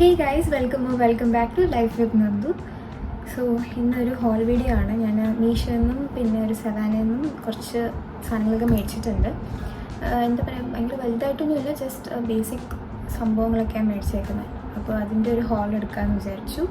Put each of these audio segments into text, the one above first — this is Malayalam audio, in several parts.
Hey guys, welcome back to Life with Nandu. So ഇന്നൊരു ഹോൾ വീഡിയോ ആണ്. ഞാൻ മീഷോയിൽ നിന്നും പിന്നെ ഒരു സെവാനയിൽ നിന്നും കുറച്ച് സാധനങ്ങളൊക്കെ മേടിച്ചിട്ടുണ്ട്. എന്താ പറയുക, ഭയങ്കര വലുതായിട്ടൊന്നുമില്ല, ജസ്റ്റ് ബേസിക് സംഭവങ്ങളൊക്കെയാണ് മേടിച്ചേക്കുന്നത്. അപ്പോൾ അതിൻ്റെ ഒരു ഹോൾ എടുക്കാമെന്ന് വിചാരിച്ചു.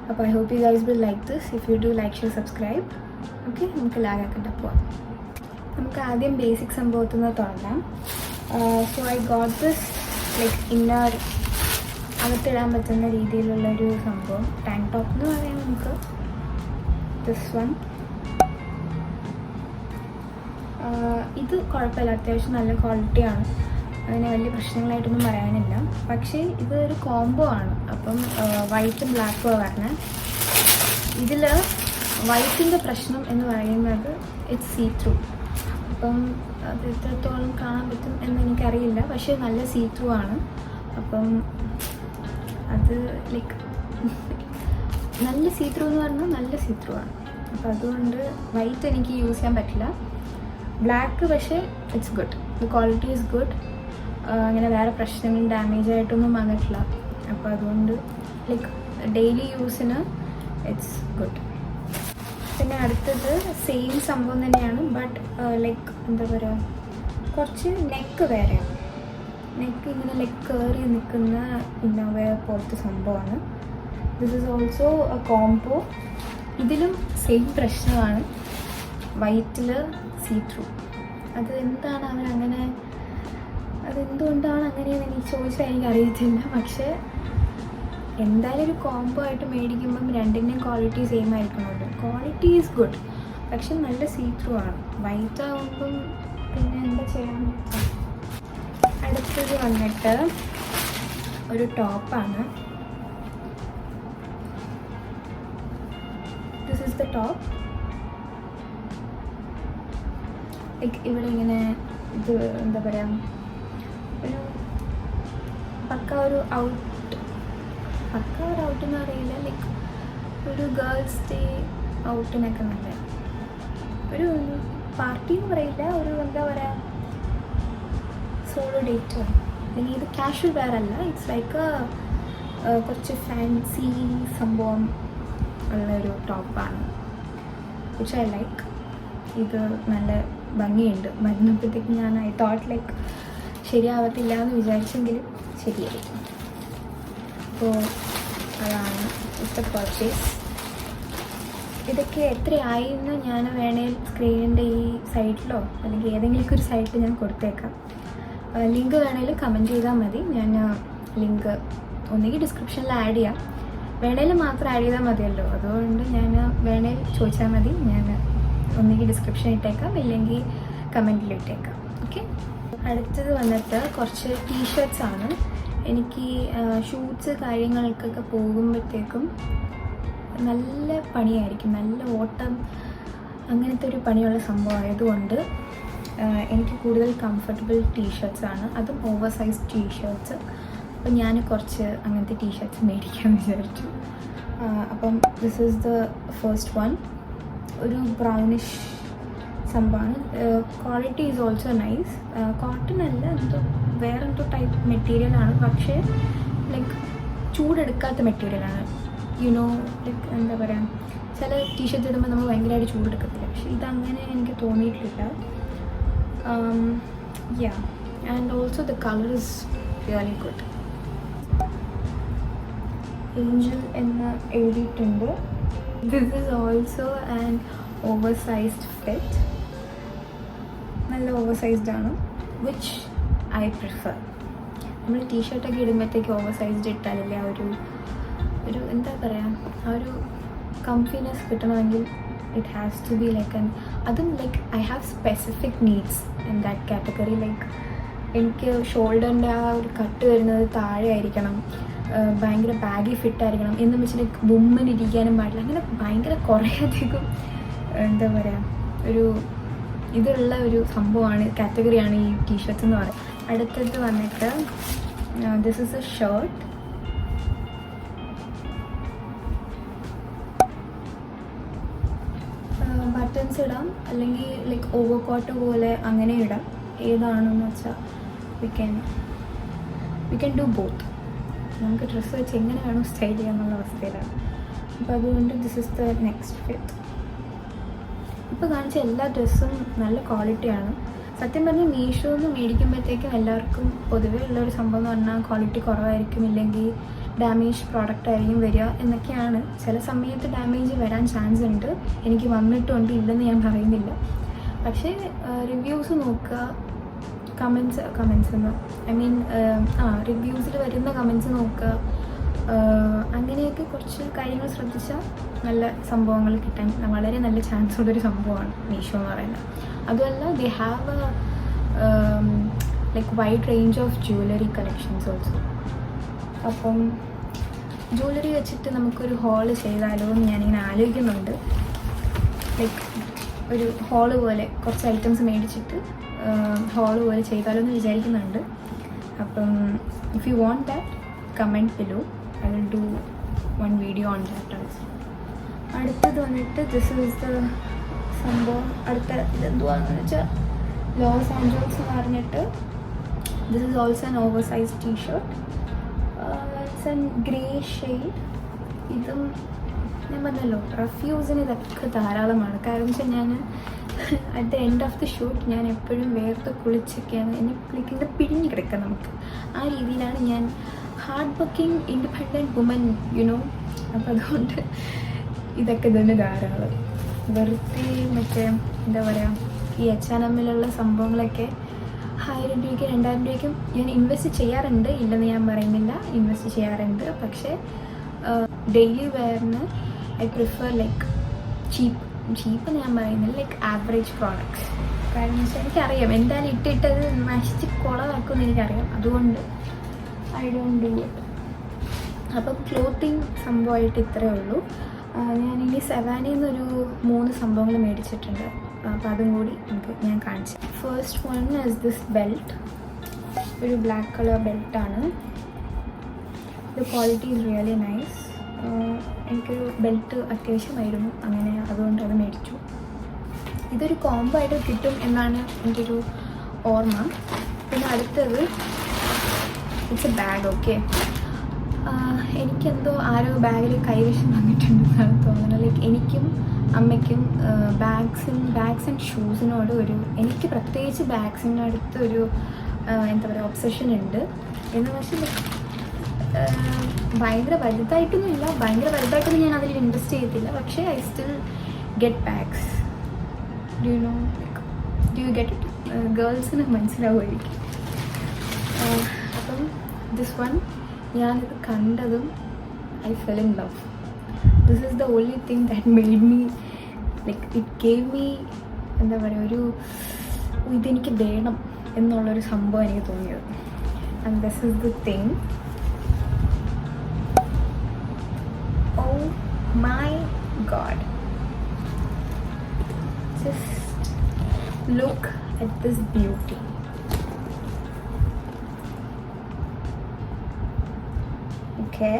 അപ്പോൾ I hope you guys will like this. If you do like share subscribe. Okay, നമുക്ക് ലാഗാക്കണ്ട പോവാം. നമുക്ക് ആദ്യം ബേസിക് സംഭവത്തിൽ നിന്ന് തുടങ്ങാം. So I got this like inner അകത്തിടാൻ പറ്റുന്ന രീതിയിലുള്ളൊരു സംഭവം, ടാങ്ക് ടോപ്പ് എന്ന് പറയാം നമുക്ക്. ദിസ് വൺ ഇത് കുഴപ്പമില്ല, അത്യാവശ്യം നല്ല ക്വാളിറ്റിയാണ്, അതിന് വലിയ പ്രശ്നങ്ങളായിട്ടൊന്നും പറയാനില്ല. പക്ഷേ ഇത് ഒരു കോംബോ ആണ്. അപ്പം വൈറ്റും ബ്ലാക്കും വരണേ. ഇതിൽ വൈറ്റിൻ്റെ പ്രശ്നം എന്ന് പറയുന്നത് ഇറ്റ്സ് സീ ത്രൂ. അപ്പം അത് എത്രത്തോളം കാണാൻ പറ്റും എന്ന് എനിക്കറിയില്ല, പക്ഷേ നല്ല സീ ത്രൂ ആണ്. അപ്പം അത് ലൈക്ക് നല്ല സീ ത്രൂ എന്ന് പറഞ്ഞാൽ നല്ല സീ ത്രൂ ആണ്. അപ്പോൾ അതുകൊണ്ട് വൈറ്റ് എനിക്ക് യൂസ് ചെയ്യാൻ പറ്റില്ല. ബ്ലാക്ക് പക്ഷേ it's good, the quality is good. അങ്ങനെ വേറെ പ്രശ്നങ്ങളും ഡാമേജ് ആയിട്ടൊന്നും വന്നിട്ടില്ല. അപ്പോൾ അതുകൊണ്ട് ലൈക്ക് ഡെയിലി യൂസിന് ഇറ്റ്സ് ഗുഡ്. പിന്നെ അടുത്തത് സെയിം സംഭവം തന്നെയാണ്, ബട്ട് ലൈക്ക് എന്താ പറയുക, കുറച്ച് നെക്ക് വേറെയാണ്. നെക്ക് ഇങ്ങനെ ലൈക്ക് കയറി നിൽക്കുന്ന ഇന്നോവെയർ പോലത്തെ സംഭവമാണ്. This is also A combo. ഇതിലും സെയിം പ്രശ്നമാണ്, വൈറ്റിൽ സീ ത്രൂ. അത് എന്താണ് അവരങ്ങനെ, അതെന്തുകൊണ്ടാണ് അങ്ങനെയെന്ന് എനിക്ക് ചോദിച്ചാൽ എനിക്കറിയത്തില്ല. പക്ഷേ എന്തായാലും ഒരു കോംബോ ആയിട്ട് മേടിക്കുമ്പം രണ്ടിൻ്റെയും ക്വാളിറ്റി സെയിം ആയിരിക്കണമല്ലോ. ക്വാളിറ്റി ഈസ് ഗുഡ്, പക്ഷെ നല്ല സീ ത്രൂ ആണ്. വൈറ്റ് ആകുമ്പം പിന്നെ എന്താ ചെയ്യാൻ പറ്റും. അടുത്തത് വന്നിട്ട് ഒരു ടോപ്പാണ്. This is the top. Like ഇവിടെ ഇങ്ങനെ ഇത് എന്താ പറയുക, ഒരു പക്ക ഒരു ഔട്ടെന്ന് അറിയില്ല, ലൈക്ക് ഒരു ഗേൾസ് ഡേ ഔട്ടിനൊക്കെ നല്ല ഒരു പാർട്ടി എന്ന് പറയില്ല, ഒരു എന്താ പറയുക സോളോ ഡേറ്റ്. അല്ലെങ്കിൽ ഇത് കാഷ്വൽ വെയർ അല്ല, ഇറ്റ്സ് ലൈക്ക് കുറച്ച് ഫാൻസി സംഭവം ഉള്ളൊരു ടോപ്പാണ്, വിച്ച് ഐ ലൈക്ക്. ഇത് നല്ല ഭംഗിയുണ്ട്. മരുന്നപ്പോഴത്തേക്ക് ഞാൻ ഐ തോട്ട് ലൈക്ക് ശരിയാവത്തില്ല എന്ന് വിചാരിച്ചെങ്കിലും ശരിയായി. അപ്പോൾ അതാണ് ഇപ്പോഴത്തെ പർച്ചേസ്. ഇതൊക്കെ എത്രയായി എന്ന് ഞാൻ വേണേൽ സ്ക്രീനിൻ്റെ ഈ സൈഡിലോ അല്ലെങ്കിൽ ഏതെങ്കിലും ഒരു സൈഡിൽ ഞാൻ കൊടുത്തേക്കാം. ലിങ്ക് വേണേൽ കമൻറ്റ് ചെയ്താൽ മതി. ഞാൻ ലിങ്ക് ഒന്നുകിൽ ഡിസ്ക്രിപ്ഷനിൽ ആഡ് ചെയ്യാം, വേണേൽ മാത്രം ആഡ് ചെയ്താൽ മതിയല്ലോ. അതുകൊണ്ട് ഞാൻ വേണേൽ ചോദിച്ചാൽ മതി, ഞാൻ ഒന്നുകിൽ ഡിസ്ക്രിപ്ഷൻ ഇട്ടേക്കാം, ഇല്ലെങ്കിൽ കമൻറ്റിൽ ഇട്ടേക്കാം. ഓക്കെ, അടുത്തത് വന്നിട്ട് കുറച്ച് ടീഷർട്ട്സ് ആണ്. എനിക്ക് ഷൂട്ട്സ് കാര്യങ്ങൾക്കൊക്കെ പോകുമ്പോഴത്തേക്കും നല്ല പണിയായിരിക്കും, നല്ല ഓട്ടം അങ്ങനത്തെ ഒരു പണിയുള്ള സംഭവമായതുകൊണ്ട് എനിക്ക് കൂടുതൽ കംഫർട്ടബിൾ ടീഷർട്ട്സാണ്, അതും ഓവർ സൈസ് ടീഷർട്ട്സ്. അപ്പം ഞാൻ കുറച്ച് അങ്ങനത്തെ ടീഷർട്ട്സ് മേടിക്കാമെന്ന് വിചാരിച്ചു. അപ്പം this is the first one. ഒരു ബ്രൗണിഷ് സംഭവമാണ്. Quality is also nice. Cotton അല്ല, വേറെന്തോ ടൈപ്പ് മെറ്റീരിയലാണ്, പക്ഷേ ലൈക്ക് ചൂടെടുക്കാത്ത മെറ്റീരിയലാണ്. യുനോ ലൈക്ക് എന്താ പറയുക, ചില ടീഷർട്ട്സ് ഇടുമ്പോൾ നമ്മൾ ഭയങ്കരമായിട്ട് ചൂടെടുക്കത്തില്ല, പക്ഷേ ഇതങ്ങനെ എനിക്ക് തോന്നിയിട്ടില്ല. Yeah, and also the color is really good. Angel എന്ന് എഴുതിയിട്ടുണ്ട്. This is also an oversized fit. നല്ല ഓവർസൈസ്ഡ് ആണ്, which I prefer. നമ്മൾ ടീഷർട്ടൊക്കെ ഇടുമ്പോഴത്തേക്ക് ഓവർസൈസ്ഡ് ഇട്ടാലല്ലേ ആ ഒരു എന്താ പറയുക, ആ ഒരു കംഫിനെസ് കിട്ടണമെങ്കിൽ it has to be like അതും like I have specific needs in that category. Like എനിക്ക് ഷോൾഡറിൻ്റെ ആ ഒരു കട്ട് വരുന്നത് താഴെ ആയിരിക്കണം, ഭയങ്കര ബാഗി ഫിറ്റായിരിക്കണം, എന്നും വെച്ച് ലൈക്ക് വുമ്മൻ ഇരിക്കാനും പാടില്ല. അങ്ങനെ ഭയങ്കര കുറേ അധികം എന്താ പറയുക ഒരു ഇതുള്ള ഒരു സംഭവമാണ്, കാറ്റഗറിയാണ് ഈ ടീഷർട്ട്സ് എന്ന് പറയുന്നത്. അടുത്തത് വന്നിട്ട് this is A shirt. Buttons ഇടാം, അല്ലെങ്കിൽ ലൈക്ക് ഓവർ കോട്ട് പോലെ അങ്ങനെ ഇടാം, ഏതാണെന്ന് വെച്ചാൽ വി ക്യാൻ ഡു ബോത്ത്. നമുക്ക് ഡ്രസ്സ് വെച്ച് എങ്ങനെ വേണം സ്റ്റൈൽ ചെയ്യാന്നുള്ള അവസ്ഥയിലാണ്. അപ്പോൾ അതുകൊണ്ട് this is the next fit. ഇപ്പോൾ കാണിച്ച എല്ലാ ഡ്രസ്സും നല്ല ക്വാളിറ്റിയാണ്. സത്യം പറഞ്ഞാൽ മീഷോന്ന് മേടിക്കുമ്പോഴത്തേക്കും എല്ലാവർക്കും പൊതുവേ ഉള്ളൊരു സംഭവം എന്ന് പറഞ്ഞാൽ ക്വാളിറ്റി കുറവായിരിക്കും, ഇല്ലെങ്കിൽ ഡാമേജ് പ്രോഡക്റ്റ് ആയിരിക്കും വരിക എന്നൊക്കെയാണ്. ചില സമയത്ത് ഡാമേജ് വരാൻ ചാൻസ് ഉണ്ട്, എനിക്ക് വന്നിട്ടുണ്ട്, ഇല്ലെന്ന് ഞാൻ പറയുന്നില്ല. പക്ഷേ റിവ്യൂസ് നോക്കുക, കമൻസ് ഐ മീൻ റിവ്യൂസിൽ വരുന്ന കമൻസ് നോക്കുക, അങ്ങനെയൊക്കെ കുറച്ച് കാര്യങ്ങൾ ശ്രദ്ധിച്ചാൽ നല്ല സംഭവങ്ങൾ കിട്ടാൻ വളരെ നല്ല ചാൻസ് ഉള്ളൊരു സംഭവമാണ് മീഷോ എന്ന് പറയുന്നത്. അതുമല്ല they have like wide range of jewellery collections also. അപ്പം ജ്വല്ലറി വെച്ചിട്ട് നമുക്കൊരു ഹോള് ചെയ്താലോ എന്ന് ഞാനിങ്ങനെ ആലോചിക്കുന്നുണ്ട്. ലൈക്ക് ഒരു ഹോള് പോലെ കുറച്ച് ഐറ്റംസ് മേടിച്ചിട്ട് ഹോള് പോലെ ചെയ്താലോ എന്ന് വിചാരിക്കുന്നുണ്ട്. അപ്പം if you want that comment below, I will do one video on that also. അടുത്തത് വന്നിട്ട് ദിസ് ഈസ് ദ സംഭവം. അടുത്ത ഇതെന്തുവാന്ന് വെച്ചാൽ ലോസ് ആഞ്ചൽസ് എന്ന് പറഞ്ഞിട്ട് this is also an over size t-shirt. It's an grey shade. ഇതും ഞാൻ പറഞ്ഞല്ലോ റഫ് യൂസിന് ഇതൊക്കെ ധാരാളമാണ്. കാരണം വെച്ചാൽ ഞാൻ at the end of the shoot ഞാൻ എപ്പോഴും വേർത്ത് കുളിച്ചൊക്കെയാണ് എന്നെ കുളിക്കുന്നത് പിഴിഞ്ഞ് കിടക്കുക നമുക്ക്. ആ രീതിയിലാണ് ഞാൻ hard working independent woman you know. അപ്പോൾ അതുകൊണ്ട് ഇതൊക്കെ തന്നെ ധാരാളം. വെറുതെ മറ്റേ എന്താ പറയുക, ഈ H&Mലുള്ള സംഭവങ്ങളൊക്കെ 1000 രൂപയ്ക്ക് 2000 രൂപയ്ക്കും ഞാൻ ഇൻവെസ്റ്റ് ചെയ്യാറുണ്ട്, ഇല്ലെന്ന് ഞാൻ പറയുന്നില്ല, ഇൻവെസ്റ്റ് ചെയ്യാറുണ്ട്. പക്ഷേ ഡെയിലി വെയറിന് ഐ പ്രിഫർ ലൈക്ക് ചീപ്പെന്ന് ഞാൻ പറയുന്നില്ല, ലൈക്ക് ആവറേജ് പ്രോഡക്ട്സ്. കാരണം വെച്ചാൽ എനിക്കറിയാം എന്തായാലും ഇട്ടിട്ടത് നശിച്ച് കുളമാക്കുമെന്ന് എനിക്കറിയാം. അതുകൊണ്ട് ഐ ഡോണ്ട് ഡു ഇറ്റ്. അപ്പം ക്ലോത്തിങ് സംഭവമായിട്ട് ഇത്രയേ ഉള്ളൂ. ഞാനിനി സെവാനിൽ നിന്നൊരു 3 സംഭവങ്ങൾ മേടിച്ചിട്ടുണ്ട്. അപ്പോൾ അതും കൂടി ഞാൻ കാണിച്ചു. First one is this belt. ഒരു ബ്ലാക്ക് കളർ ബെൽറ്റാണ്. The quality is really nice. എനിക്കൊരു ബെൽറ്റ് അത്യാവശ്യമായിരുന്നു, അങ്ങനെ അതുകൊണ്ട് അത് മേടിച്ചു. ഇതൊരു കോംബോ ആയിട്ട് കിട്ടും എന്നാണ് എനിക്കൊരു ഓർമ്മ. പിന്നെ അടുത്തത് ഇറ്റ്സ് എ ബാഗ്. ഓക്കെ, എനിക്കെന്തോ ആരോ ബാഗിൽ കൈവശം വന്നിട്ടുണ്ടെന്നാണ് തോന്നുന്നത്. ലൈക്ക് എനിക്കും അമ്മയ്ക്കും ബാഗ്സ് ആൻഡ് ഷൂസിനോട് എനിക്ക് പ്രത്യേകിച്ച് ബാഗ്സിനടുത്ത് ഒരു എന്താ പറയുക ഒബ്സഷൻ ഉണ്ട്. എന്ന് വെച്ചാൽ ഭയങ്കര വലുതായിട്ടൊന്നും ഞാൻ അതിൽ ഇൻവെസ്റ്റ് ചെയ്യത്തില്ല. പക്ഷേ I still get bags. Do you get it? ഗേൾസിന് മനസ്സിലാവുമായിരിക്കും. അപ്പം ദിസ് വൺ ഞാനിത് കണ്ടതും I fell in love. This is the only thing that made me like it gave me എന്താ പറയുക ഇതെനിക്ക് വേണം എന്നുള്ളൊരു സംഭവം എനിക്ക് തോന്നിയത്. And this is the thing. Oh my god, just look at this beauty. Okay,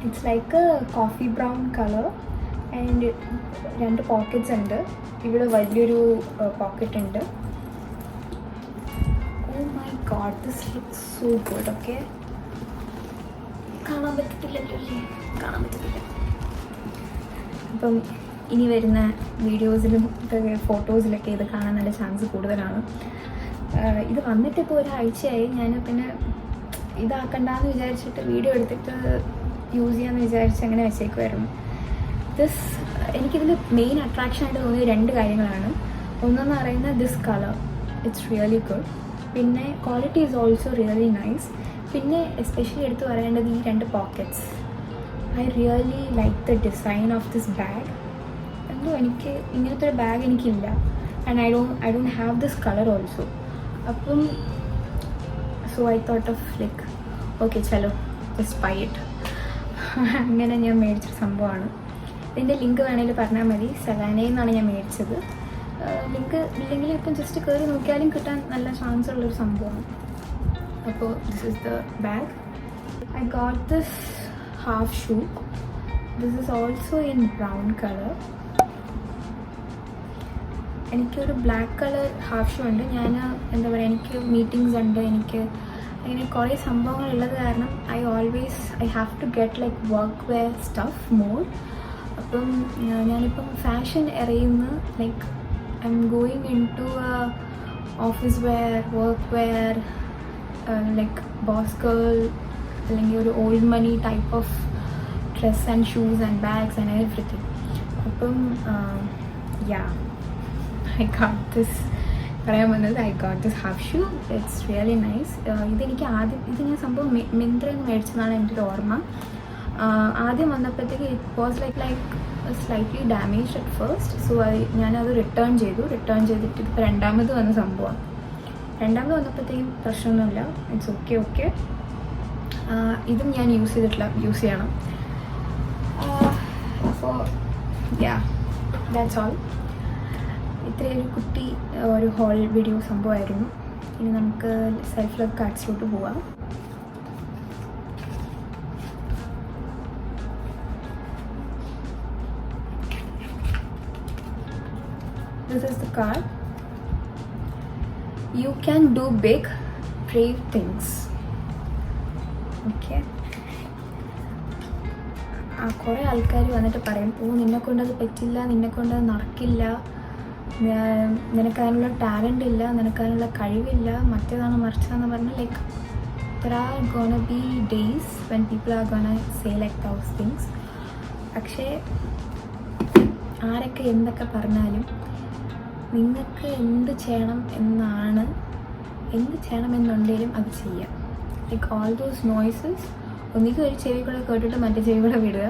it's like a coffee brown color and 2 pockets ഉണ്ട്. ഇവിടെ വലിയൊരു പോക്കറ്റ് ഉണ്ട്. Oh my god, this looks so good. Okay, കാണാൻ പറ്റത്തില്ല. അപ്പം ഇനി വരുന്ന വീഡിയോസിലും ഫോട്ടോസിലൊക്കെ ഇത് കാണാൻ നല്ല ചാൻസ് കൂടുതലാണ്. ഇത് വന്നിട്ടിപ്പോൾ ഒരാഴ്ചയായി. ഞാൻ പിന്നെ ഇതാക്കണ്ടെന്ന് വിചാരിച്ചിട്ട് വീഡിയോ എടുത്തിട്ട് യൂസ് ചെയ്യാമെന്ന് വിചാരിച്ച് അങ്ങനെ വെച്ചേക്കുമായിരുന്നു. എനിക്കിതിൽ മെയിൻ അട്രാക്ഷനായിട്ട് തോന്നിയ 2 കാര്യങ്ങളാണ്. ഒന്നെന്ന് പറയുന്നത് this colour, it's really good. പിന്നെ quality is also really nice. പിന്നെ എസ്പെഷ്യലി എടുത്ത് പറയേണ്ടത് ഈ 2 pockets. I really like the design of this bag. എന്തോ എനിക്ക് ഇങ്ങനത്തെ ഒരു ബാഗ് എനിക്കില്ല. And I don't have this colour also. അപ്പം so I thought of like okay ചലോ ജസ്റ്റ് ബൈ ഇറ്റ്. അങ്ങനെ ഞാൻ മേടിച്ചൊരു സംഭവമാണ്. ഇതിൻ്റെ ലിങ്ക് വേണമെങ്കിൽ പറഞ്ഞാൽ മതി. സെവാനയിൽ നിന്നാണ് ഞാൻ മേടിച്ചത്. ലിങ്ക് ഇല്ലെങ്കിൽ ഇപ്പം ജസ്റ്റ് കയറി നോക്കിയാലും കിട്ടാൻ നല്ല ചാൻസ് ഉള്ളൊരു സംഭവമാണ്. അപ്പോൾ this is the bag. I got this half shoe. This is also in brown color. എനിക്കൊരു ബ്ലാക്ക് കളർ ഹാഫ് ഷൂ ഉണ്ട്. ഞാൻ എന്താ പറയുക, എനിക്ക് മീറ്റിങ്സ് ഉണ്ട്, എനിക്ക് അങ്ങനെ കുറേ സംഭവങ്ങളുള്ളത് കാരണം I have to get like work wear stuff more. അപ്പം ഞാനിപ്പം ഫാഷൻ എറിയുന്ന like I'm going in to office wear, work wear, like boss girl അല്ലെങ്കിൽ ഒരു old money type of dress and shoes and bags and everything. അപ്പം ഐ ഗോട്ട് ദിസ് പറയാൻ വന്നത് I got this half shoe. It's really nice. ഇതെനിക്ക് ഇത് ഞാൻ സംഭവം മിന്ത്രയിൽ നിന്ന് മേടിച്ചതാണ് എൻ്റെ ഒരു ഓർമ്മ. ആദ്യം വന്നപ്പോഴത്തേക്ക് it was like slightly damaged at first. So ഞാനത് റിട്ടേൺ ചെയ്തിട്ട് ഇപ്പോൾ രണ്ടാമത് വന്ന സംഭവമാണ്. രണ്ടാമത് വന്നപ്പോഴത്തേക്കും പ്രശ്നമൊന്നുമില്ല, ഇറ്റ്സ് ഓക്കെ. ഇതും ഞാൻ യൂസ് ചെയ്യണം. അപ്പോൾ ദാറ്റ്സ് ഓൾ. ഇത്രയൊരു കുട്ടി ഒരു ഹോൾ വീഡിയോ സംഭവമായിരുന്നു. ഇനി നമുക്ക് സെൽഫ് ലവ് കാർഡ്സിലോട്ട് പോവാം. This is the card. You can do big, brave things. Okay. കുറേ ആൾക്കാർ വന്നിട്ട് പറയും, നിന്നെക്കൊണ്ടത് പറ്റില്ല, നിന്നെക്കൊണ്ടത് നടക്കില്ല, നിനക്കതിനുള്ള ടാലൻ്റ് ഇല്ല, നിനക്കതിനുള്ള കഴിവില്ല, മറ്റേതാണ് മറിച്ചതെന്ന് പറഞ്ഞാൽ like there are gonna be days when people are gonna say like those things. പക്ഷേ ആരൊക്കെ എന്തൊക്കെ പറഞ്ഞാലും നിങ്ങൾക്ക് എന്ത് ചെയ്യണമെന്നുണ്ടെങ്കിലും അത് ചെയ്യാം. ലൈക്ക് ഓൾ ദോസ് നോയ്സസ് ഒന്നിക്കും ഒരു ചെവി കൂടെ കേട്ടിട്ട് മറ്റേ ചെവി കൂടെ വിടുക,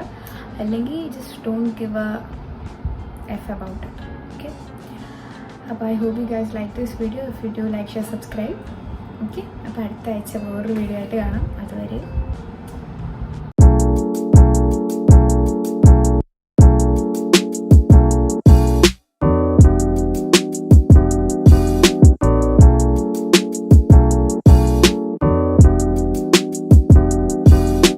അല്ലെങ്കിൽ just don't give a F about it. Okay, അപ്പോൾ I hope you guys like this video. If you do like, share, subscribe. Okay, അപ്പോൾ അടുത്ത ആഴ്ച വേറൊരു വീഡിയോ ആയിട്ട് കാണാം. അതുവരെ